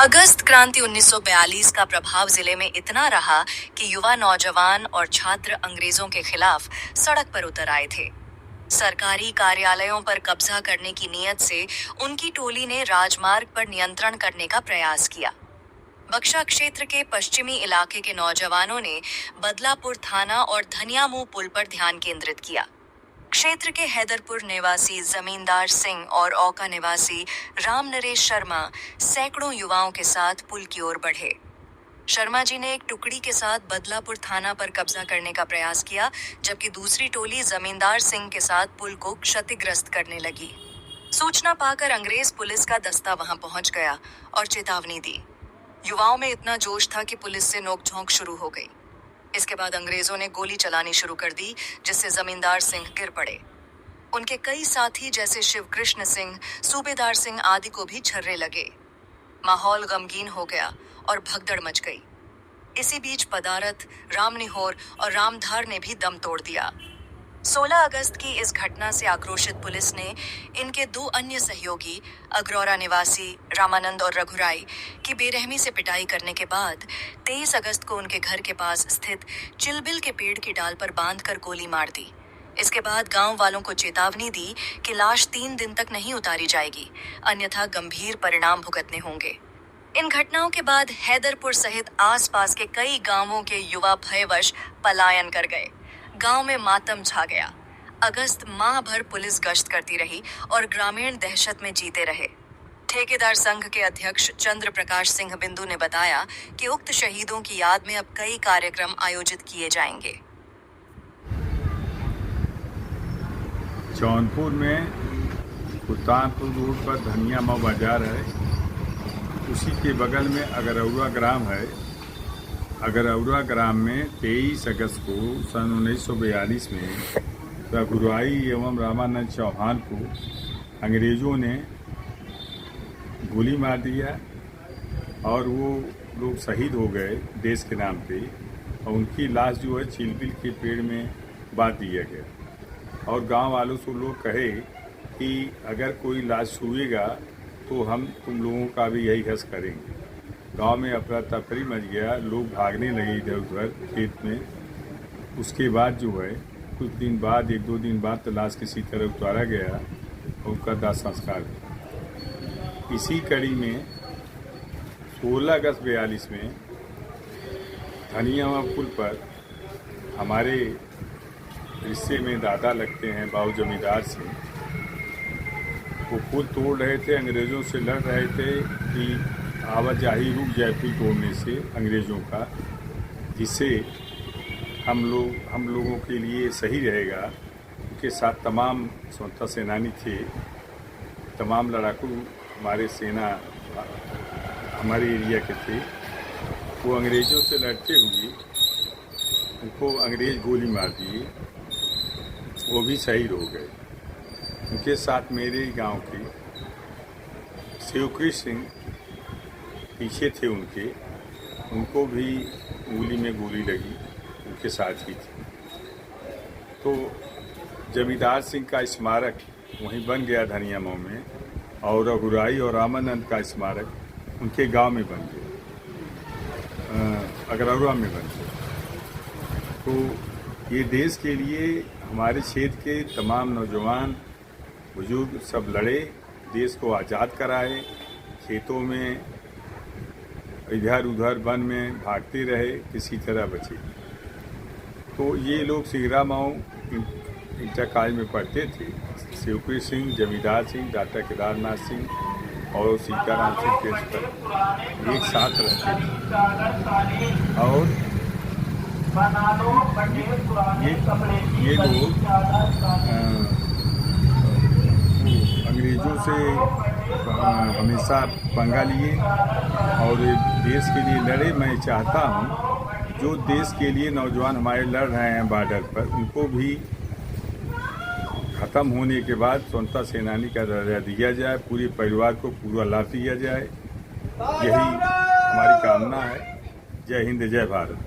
अगस्त क्रांति 1942 का प्रभाव जिले में इतना रहा कि युवा नौजवान और छात्र अंग्रेजों के खिलाफ सड़क पर उतर आए थे। सरकारी कार्यालयों पर कब्जा करने की नीयत से उनकी टोली ने राजमार्ग पर नियंत्रण करने का प्रयास किया। बक्सा क्षेत्र के पश्चिमी इलाके के नौजवानों ने बदलापुर थाना और धनियामुंह पुल पर ध्यान केंद्रित किया। क्षेत्र के हैदरपुर निवासी जमींदार सिंह और औका निवासी राम नरेश शर्मा सैकड़ों युवाओं के साथ पुल की ओर बढ़े। शर्मा जी ने एक टुकड़ी के साथ बदलापुर थाना पर कब्जा करने का प्रयास किया, जबकि दूसरी टोली जमींदार सिंह के साथ पुल को क्षतिग्रस्त करने लगी। सूचना पाकर अंग्रेज पुलिस का दस्ता वहां पहुंच गया और चेतावनी दी। युवाओं में इतना जोश था कि पुलिस से नोकझोंक शुरू हो गई। इसके बाद अंग्रेजों ने गोली चलानी शुरू कर दी, जिससे जमींदार सिंह गिर पड़े। उनके कई साथी जैसे शिवकृष्ण सिंह, सूबेदार सिंह आदि को भी छर्रे लगे। माहौल गमगीन हो गया और भगदड़ मच गई। इसी बीच पदारथ, रामनिहोर और रामधार ने भी दम तोड़ दिया। 16 अगस्त की इस घटना से आक्रोशित पुलिस ने इनके 2 अन्य सहयोगी अग्रौरा निवासी रामानंद और रघुराई की बेरहमी से पिटाई करने के बाद 23 अगस्त को उनके घर के पास स्थित चिलबिल के पेड़ की डाल पर बांधकर गोली मार दी। इसके बाद गांव वालों को चेतावनी दी कि लाश 3 दिन तक नहीं उतारी जाएगी, अन्यथा गंभीर परिणाम भुगतने होंगे। इन घटनाओं के बाद हैदरपुर सहित आसपास के कई गांवों के युवा भयवश पलायन कर गए। गांव में मातम छा गया। अगस्त माह भर पुलिस गश्त करती रही और ग्रामीण दहशत में जीते रहे। ठेकेदार संघ के अध्यक्ष चंद्र प्रकाश सिंह बिंदु ने बताया कि उक्त शहीदों की याद में अब कई कार्यक्रम आयोजित किए जाएंगे। जौनपुर में सुल्तानपुर रोड पर धनियामुंह बाजार है, उसी के बगल में अगरौरा ग्राम है। अगरौरा ग्राम में 23 अगस्त को सन 1942 में रघुराई एवं रामानंद चौहान को अंग्रेज़ों ने गोली मार दिया और वो लोग शहीद हो गए देश के नाम पे, और उनकी लाश जो है चिलबिल के पेड़ में बांध दिया गया। और गांव वालों से लोग कहे कि अगर कोई लाश छुएगा तो हम तुम लोगों का भी यही हस करेंगे। गांव में अफरा तफरी मच गया, लोग भागने लगे इधर उधर खेत में। उसके बाद जो है कुछ दिन बाद, 1-2 दिन बाद तो लाश किसी तरह उतारा गया और उसका दाह संस्कार हुआ। इसी कड़ी में 16 अगस्त 42 में धनियामुंह पुल पर हमारे हिस्से में दादा लगते हैं बाबू जमींदार सिंह, वो पुल तोड़ रहे थे, अंग्रेज़ों से लड़ रहे थे कि आवाजाही रुक जाए पुल तोड़ने से अंग्रेज़ों का, जिससे हम लोगों के लिए सही रहेगा। उनके साथ तमाम स्वतंत्रता सेनानी थे, तमाम लड़ाकू हमारे सेना हमारे एरिया के थे। वो अंग्रेज़ों से लड़ते हुए उनको अंग्रेज़ गोली मार दिए, वो भी शहीद हो गए। उनके साथ मेरे गांव के शिवकृष्ण सिंह पीछे थे उनको भी उंगली में गोली लगी, उनके साथ ही थी। तो जमींदार सिंह का स्मारक वहीं बन गया धनियामुंह में, और रघुराई और रामानंद का स्मारक उनके गांव में बन गया, अगरौरा में बन गया। तो ये देश के लिए हमारे क्षेत्र के तमाम नौजवान बुजुर्ग सब लड़े, देश को आज़ाद कराए। खेतों में इधर उधर वन में भागते रहे, किसी तरह बचे। तो ये लोग सिगरा माऊ इंटर कॉलेज में पढ़ते थे। शिवकृष्ण सिंह, जमींदार सिंह, डॉक्टर केदारनाथ सिंह और सीताराम सिंह प्रिंसिपल एक साथ रहते थे। और ये लोग अंग्रेज़ों से हमेशा पंगा लिए और देश के लिए लड़े। मैं चाहता हूं जो देश के लिए नौजवान हमारे लड़ रहे हैं बॉर्डर पर, उनको भी ख़त्म होने के बाद स्वतंत्रता सेनानी का दर्जा दिया जाए, पूरे परिवार को पूरा लाभ दिया जाए। यही हमारी कामना है। जय हिंद, जय भारत।